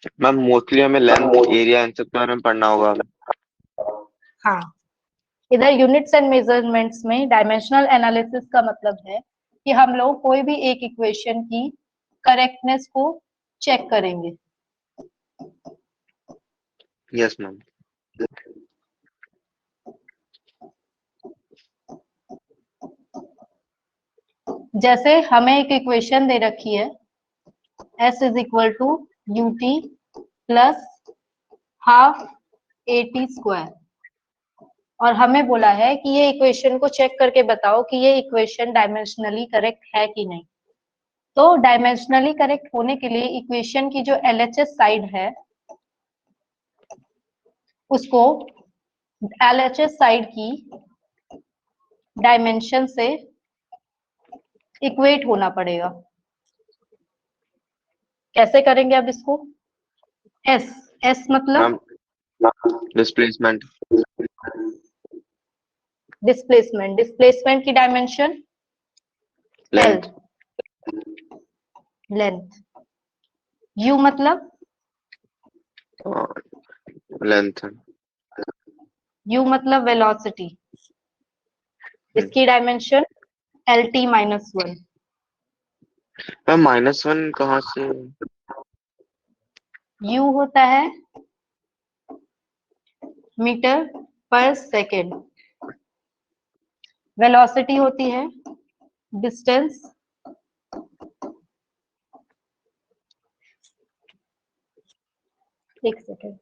Ma'am mostly हमें length area in सब के बारे में पढ़ना होगा। हाँ, इधर यूनिट्स एंड मेजरमेंट्स में डायमेंशनल एनालिसिस का मतलब है कि हम लोग कोई भी एक इक्वेशन की करेक्टनेस को चेक करेंगे। Yes ma'am. जैसे हमें एक इक्वेशन दे रखी है s is equal to u t plus half a t square, और हमें बोला है कि ये इक्वेशन को चेक करके बताओ कि ये इक्वेशन डायमेंशनली करेक्ट है कि नहीं। तो डायमेंशनली करेक्ट होने के लिए इक्वेशन की जो एलएचएस साइड है उसको एलएचएस साइड की डायमेंशन से इक्वेट होना पड़ेगा। कैसे करेंगे अब इसको? एस, एस मैम मतलब डिस्प्लेसमेंट। डिस्प्लेसमेंट, डिस्प्लेसमेंट की dimension L, length. Length. You मतलब लेंथ। यू मतलब वेलोसिटी, इसकी dimension L T minus one. Ma'am -1 कहाँ से? यू होता है मीटर पर सेकेंड, वेलोसिटी होती है डिस्टेंस, एक सेकेंड,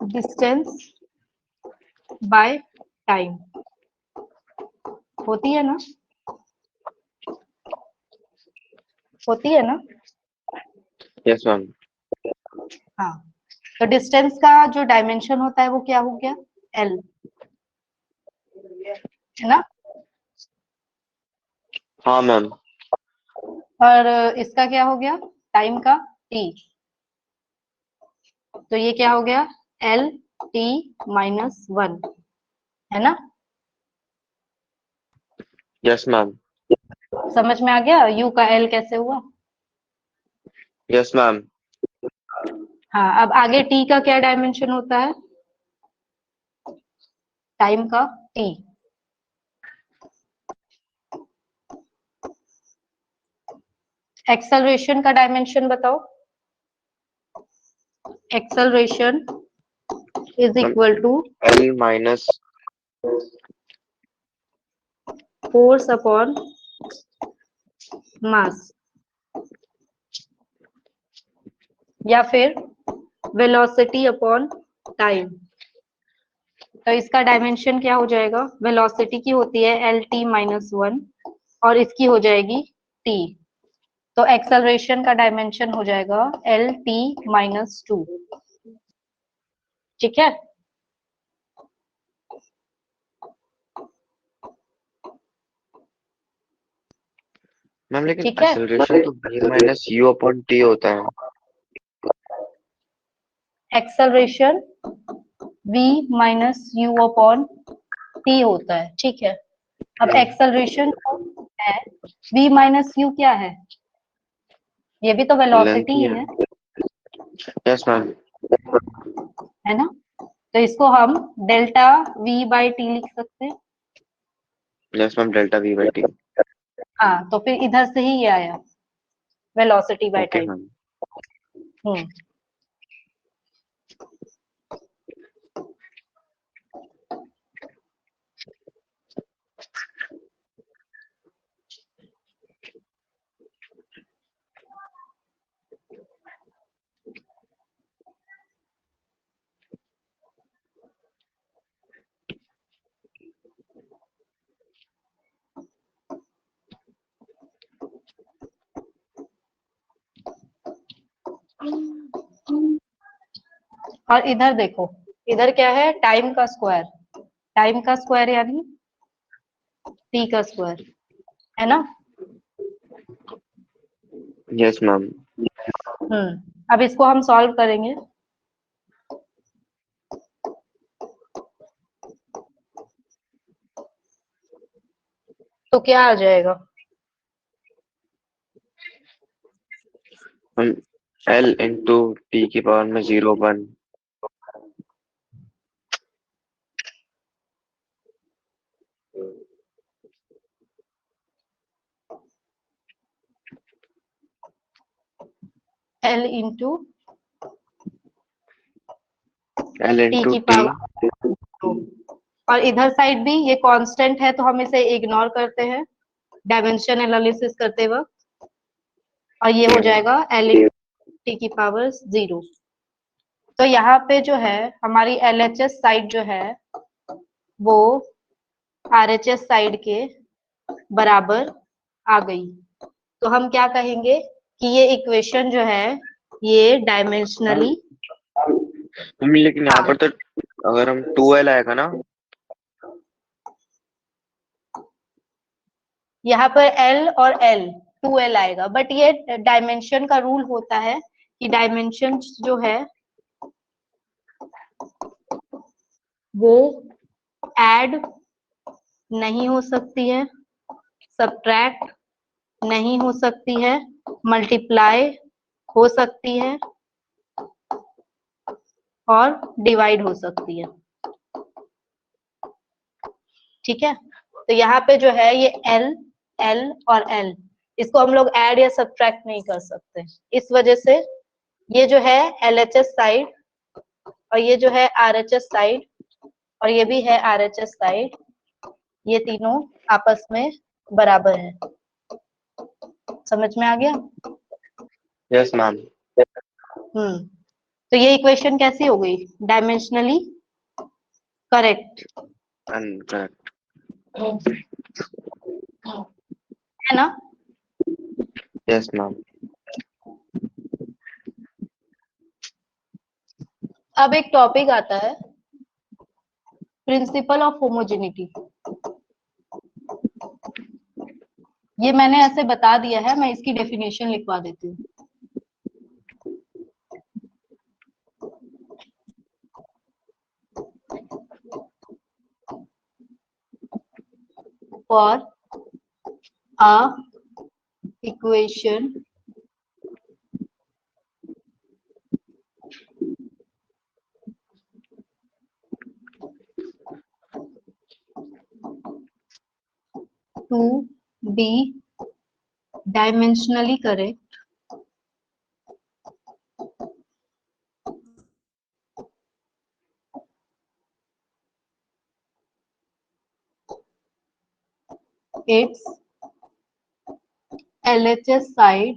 डिस्टेंस बाय टाइम होती है ना, होती है ना। Yes ma'am. हाँ, तो डिस्टेंस का जो डायमेंशन होता है वो क्या हो गया? एल, है ना। हाँ मैम। और इसका क्या हो गया? टाइम का टी, तो ये क्या हो गया? एल टी माइनस वन, है ना। Yes ma'am. समझ में आ गया यू का एल कैसे हुआ? Yes ma'am. हाँ, अब आगे टी का क्या डायमेंशन होता है? टाइम का टी। एक्सेलरेशन का डायमेंशन बताओ। Acceleration is ma'am equal to L minus force upon mass, या फिर वेलोसिटी अपॉन टाइम। तो इसका डायमेंशन क्या हो जाएगा? वेलोसिटी की होती है एल टी माइनस वन और इसकी हो जाएगी टी, तो एक्सेलरेशन का डायमेंशन हो जाएगा एल टी माइनस टू। ठीक है। मैम, लेकिन ठीक है, एक्सेलरेशन तो V - U/T होता है। Acceleration v minus you upon T होता है। ठीक है, अब एक्सेलरेशन है, v माइनस यू क्या है? ये भी तो लेंथ वेलोसिटी ही ही है। है यस मैम। है ना। तो इसको हम डेल्टा v बाई टी लिख सकते हैं। Yes ma'am, ΔV/T। हाँ, तो फिर इधर से ही ये आया velocity by okay time. Ma'am. Hmm. और इधर देखो, इधर क्या है? टाइम का स्क्वायर, टाइम का स्क्वायर यानी टी का स्क्वायर, है ना। Yes ma'am. अब इसको हम सॉल्व करेंगे। तो क्या आ जाएगा? हम L इंटू टी की पावर में 0 1। L into L T into की टी। पावर, और इधर साइड भी ये कांस्टेंट है तो हम इसे इग्नोर करते हैं डायमेंशन एनालिसिस करते वक्त, और ये हो जाएगा L टी की पावर 0। तो यहाँ पे जो है हमारी LHS साइड जो है वो RHS साइड के बराबर आ गई। तो हम क्या कहेंगे कि ये इक्वेशन जो है ये डायमेंशनली, लेकिन यहाँ पर तो अगर हम 2L आएगा ना। यहाँ पर L और L 2L आएगा, बट ये डायमेंशन का रूल होता है कि डायमेंशन जो है वो ऐड नहीं हो सकती है, सब्ट्रैक्ट नहीं हो सकती है, मल्टीप्लाई हो सकती है और डिवाइड हो सकती है। ठीक है, तो यहाँ पे जो है ये L, L और L, इसको हम लोग ऐड या सब्ट्रैक्ट नहीं कर सकते। इस वजह से ये जो है LHS साइड और ये जो है RHS साइड और ये भी है RHS साइड, ये तीनों आपस में बराबर है। समझ में आ गया? Yes ma'am. तो ये इक्वेशन कैसी हो गई? Dimensionally correct correct. है ना? Yes ma'am. अब एक टॉपिक आता है, प्रिंसिपल ऑफ होमोजेनिटी। ये मैंने ऐसे बता दिया है, मैं इसकी डेफिनेशन लिखवा देती हूँ। For a equation to be dimensionally correct, its LHS side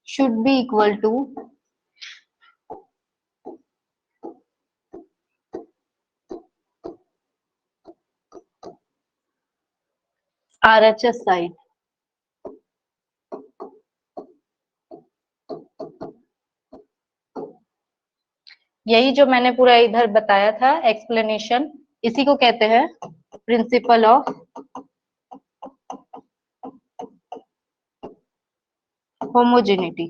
should be equal to RHS side। यही जो मैंने पूरा इधर बताया था एक्सप्लेनेशन, इसी को कहते हैं प्रिंसिपल ऑफ होमोजेनिटी।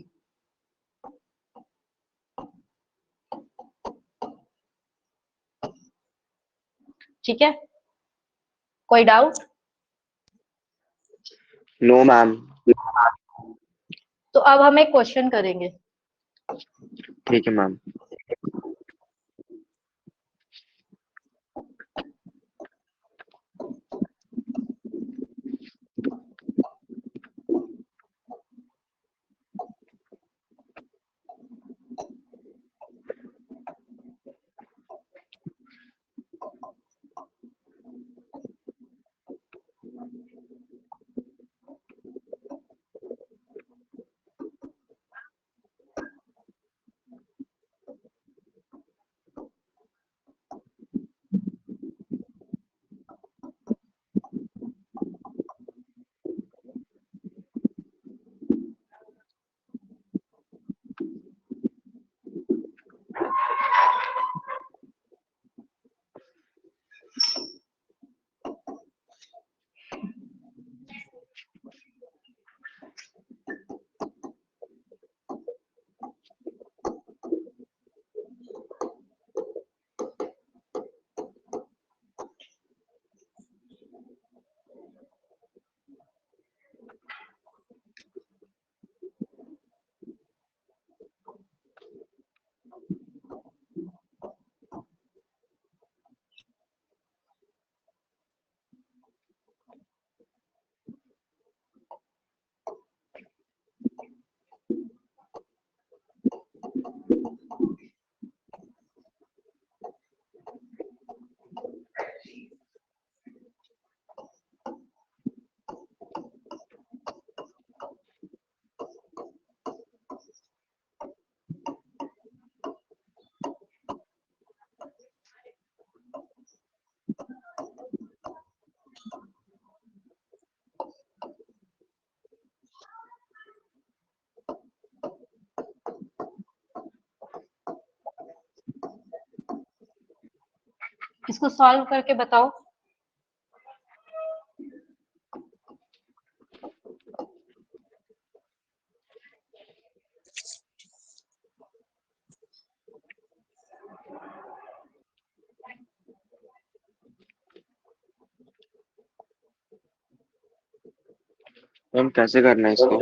ठीक है, कोई डाउट? No ma'am. तो अब हम एक क्वेश्चन करेंगे। ठीक है मैम। इसको सॉल्व करके बताओ। मैम कैसे करना है इसको?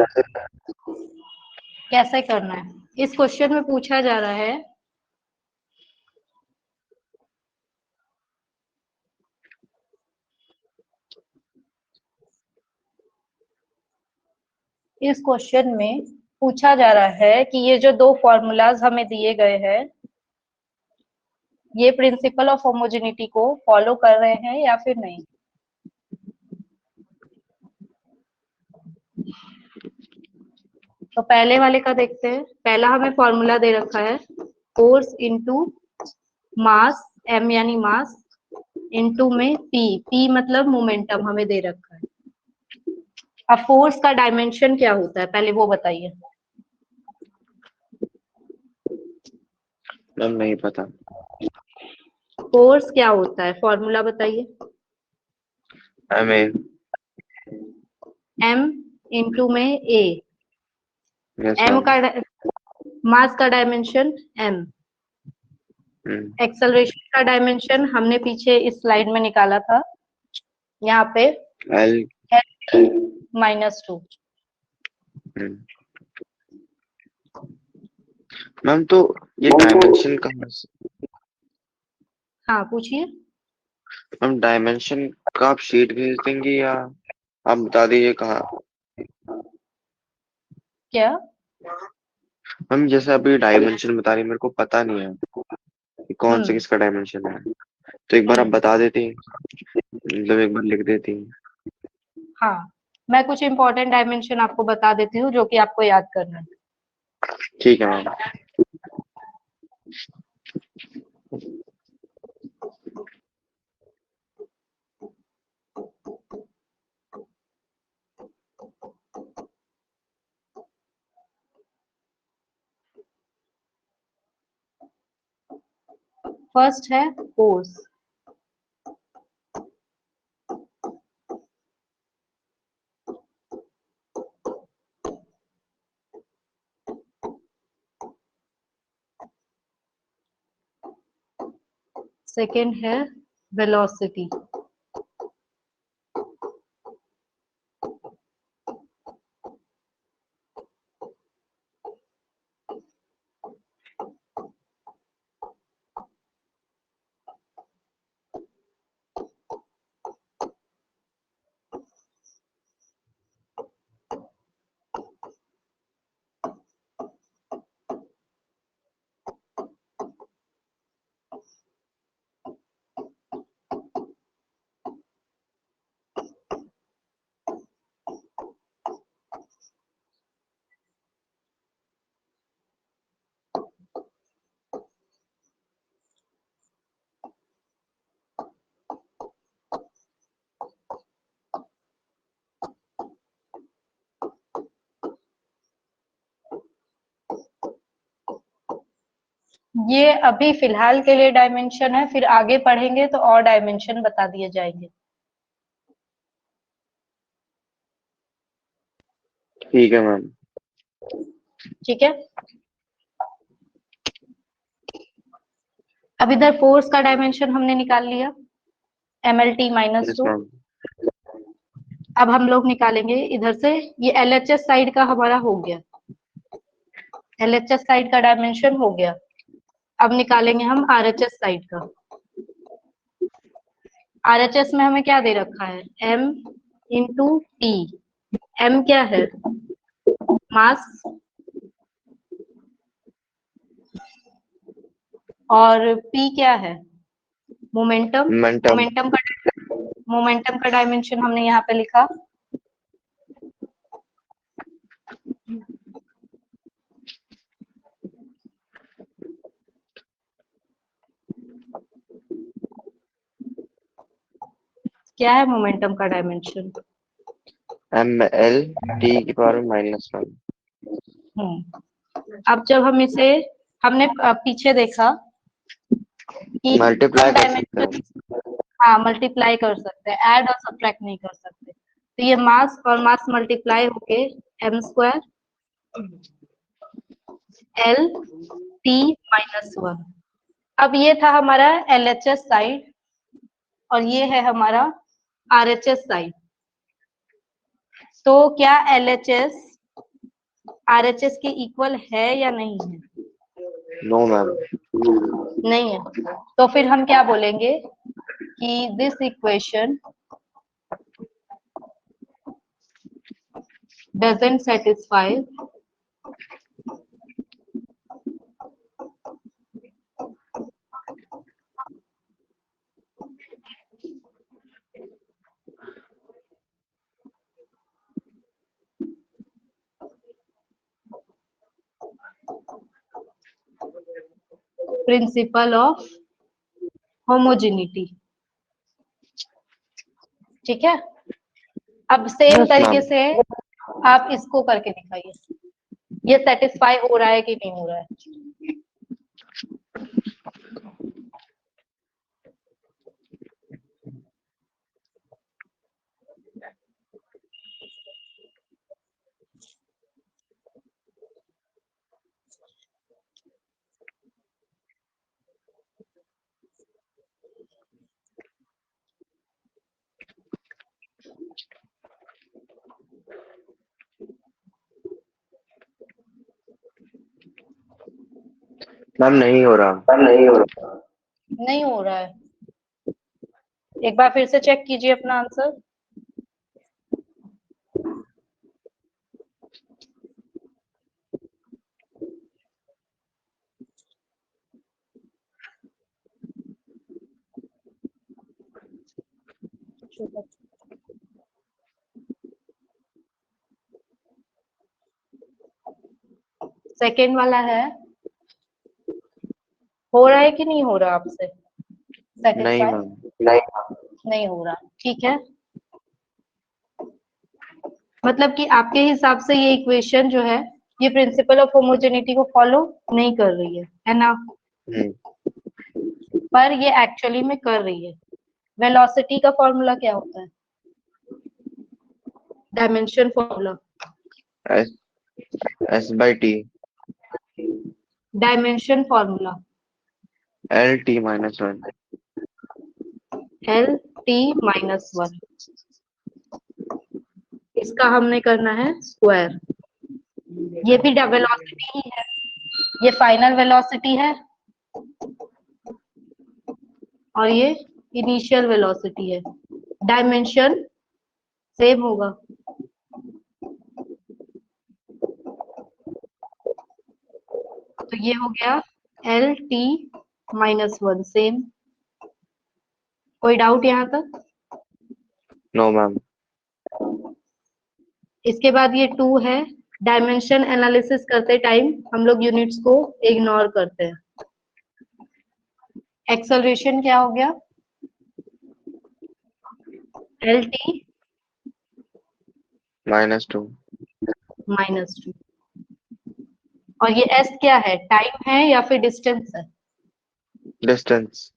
कैसे करना है? इस क्वेश्चन में पूछा जा रहा है कि ये जो दो फॉर्मूलाज हमें दिए गए हैं, ये प्रिंसिपल ऑफ होमोजेनिटी को फॉलो कर रहे हैं या फिर नहीं। तो पहले वाले का देखते हैं। पहला हमें फॉर्मूला दे रखा है फोर्स इनटू मास, m यानी मास, इनटू में p मतलब मोमेंटम हमें दे रखा है। अब फोर्स का डायमेंशन क्या होता है पहले वो बताइए। मैम नहीं पता। फोर्स क्या होता है फॉर्मूला बताइए। M a. m इनटू में a, यस m मैम। का मास का डायमेंशन m, एक्सेलरेशन का डायमेंशन हमने पीछे इस स्लाइड में निकाला था, यहाँ पे एल। -2। मैम तो ये डायमेंशन कहाँ से? हाँ पूछिए। मैम डायमेंशन का आप शीट भेज देंगे या आप बता दीजिए कहाँ? क्या? मैम जैसे अभी डायमेंशन बता रही मेरे को पता नहीं है कि कौन से किसका डायमेंशन है, तो एक बार आप बता देती, मतलब एक बार लिख देती। हाँ, मैं कुछ इंपॉर्टेंट डायमेंशन आपको बता देती हूँ जो कि आपको याद करना है। ठीक है मैम। फर्स्ट है फोर्स, सेकेंड है वेलोसिटी, ये अभी फिलहाल के लिए डायमेंशन है, फिर आगे पढ़ेंगे तो और डायमेंशन बता दिए जाएंगे। ठीक है मैम। ठीक है, अब इधर फोर्स का डायमेंशन हमने निकाल लिया mlt यस -2। मैम। अब हम लोग निकालेंगे इधर से, ये LHS साइड का हमारा हो गया, LHS साइड का डायमेंशन हो गया। अब निकालेंगे हम RHS साइड का। RHS में हमें क्या दे रखा है m इंटू टी। m क्या है? मास, और p क्या है? मोमेंटम। मोमेंटम। मोमेंटम का डायमेंशन हमने यहाँ पे लिखा। क्या है मोमेंटम का डायमेंशन? एम एल टी की पावर -1। अब जब हम इसे, हमने पीछे देखा कि मल्टीप्लाई हम कर सकते डायमेंशन, हैं। हाँ मल्टीप्लाई कर सकते हैं, ऐड और सब्ट्रैक्ट नहीं कर सकते। तो ये मास और मास मल्टीप्लाई होके m square l t minus 1। अब ये था हमारा LHS साइड और ये है हमारा RHS साइड। तो क्या LHS RHS के इक्वल है या नहीं है? No ma'am. नहीं है। तो फिर हम क्या बोलेंगे कि this equation doesn't satisfy principle of homogeneity. ठीक है, अब सेम यस तरीके मैम। से आप इसको करके दिखाइए, ये सेटिस्फाई हो रहा है कि नहीं हो रहा है। मैम नहीं हो रहा। नहीं हो रहा है। एक बार फिर से चेक कीजिए अपना आंसर। सेकेंड वाला है, हो रहा है कि नहीं हो रहा आपसे नहीं सेटिस्फाई? मैम। नहीं हो रहा, ठीक है। मतलब कि आपके हिसाब से ये इक्वेशन जो है ये प्रिंसिपल ऑफ होमोजेनिटी को फॉलो नहीं कर रही है ना? हम्म। पर ये एक्चुअली में कर रही है। वेलोसिटी का फॉर्मूला क्या होता है? Dimension formula. S S by T. Dimension formula L T minus one. L T minus 1। इसका हमने करना है स्क्वायर। ये भी वेलोसिटी ही है, ये फाइनल वेलोसिटी है और ये इनिशियल वेलोसिटी है। डायमेंशन सेम होगा। तो ये हो गया एल टी माइनस 1 सेम। कोई डाउट यहाँ तक? No ma'am. इसके बाद ये 2 है। डायमेंशन एनालिसिस करते टाइम हम लोग यूनिट्स को इग्नोर करते हैं। एक्सेलरेशन क्या हो गया? L T -2। -2। और ये एस क्या है? टाइम है या फिर डिस्टेंस है? डिस्टेंस।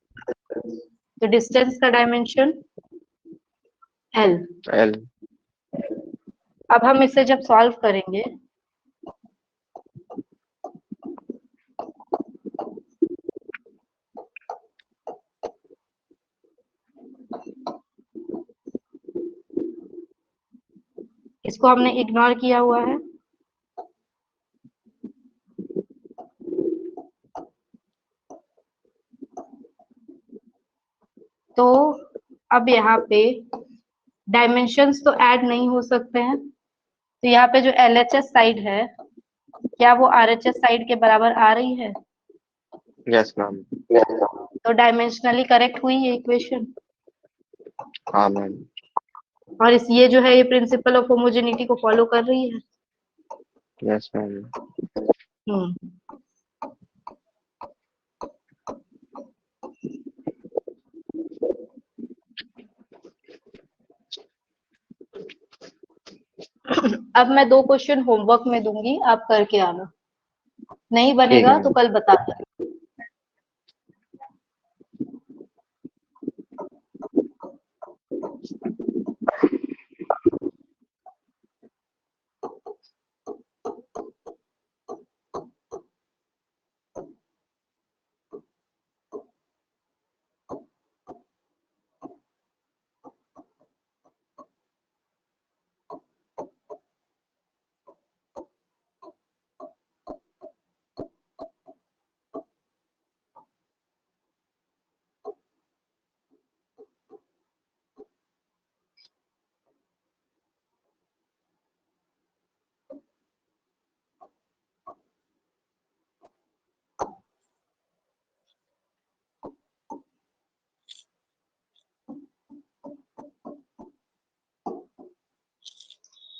तो डिस्टेंस का डायमेंशन एल। एल। अब हम इसे जब सॉल्व करेंगे इसको हमने इग्नोर किया हुआ है, तो अब यहाँ पे डायमेंशंस तो ऐड नहीं हो सकते हैं। तो यहाँ पे जो LHS साइड है क्या वो RHS साइड के बराबर आ रही है? Yes ma'am. तो डायमेंशनली करेक्ट हुई ये इक्वेशन। हाँ मैम। और इस ये जो है ये प्रिंसिपल ऑफ होमोजेनिटी को फॉलो कर रही है। Yes ma'am. हम्म। अब मैं 2 क्वेश्चन होमवर्क में दूंगी, आप करके आना। नहीं ठीक है बनेगा तो मैम। कल बता देना।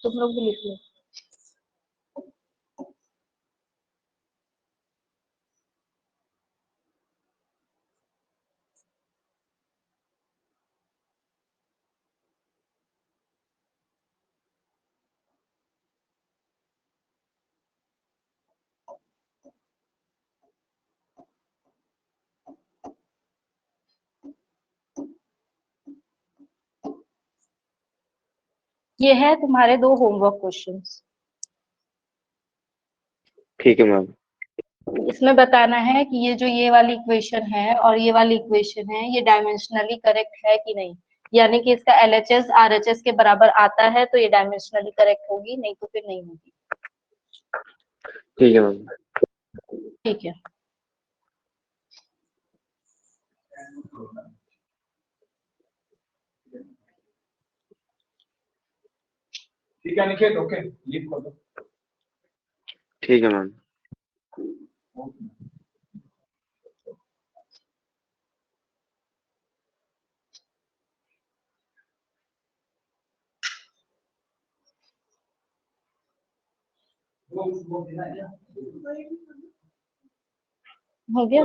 तुम लोग भी लिख लो। ये है तुम्हारे 2 होमवर्क क्वेश्चंस। ठीक है मैम। इसमें बताना है कि ये जो ये वाली इक्वेशन है और ये वाली इक्वेशन है, ये डायमेंशनली करेक्ट है कि नहीं। यानी कि इसका एलएचएस आरएचएस के बराबर आता है तो ये डायमेंशनली करेक्ट होगी, नहीं तो फिर नहीं होगी। ठीक है मैम। ठीक है। ठीक है निकेत, ओके लीव कर दो। ठीक है मैम। हो गया।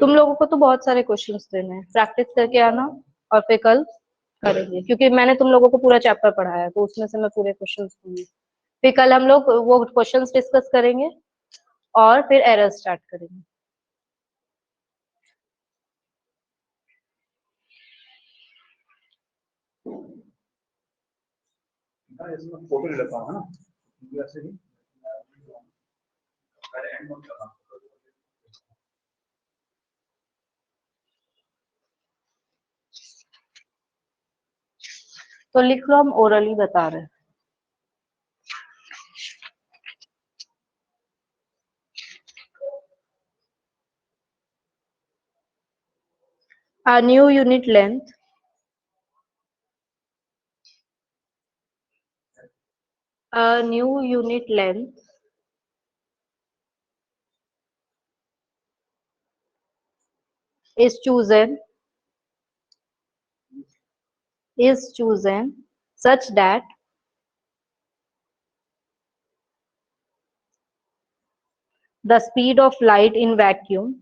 तुम लोगों को तो बहुत सारे क्वेश्चंस देने हैं, प्रैक्टिस करके आना और फिर कल करेंगे, क्योंकि मैंने तुम लोगों को पूरा चैप्टर पढ़ाया है तो उसमें से मैं पूरे क्वेश्चंस दूंगी। फिर कल हम लोग वो क्वेश्चंस डिस्कस करेंगे और फिर एरर स्टार्ट करेंगे। इसमें फोटो ले लेता हूँ, है ना, ऐसे ही तो लिख लो, हम ओरली बता रहे हैं। A new unit length is chosen such that the speed of light in vacuum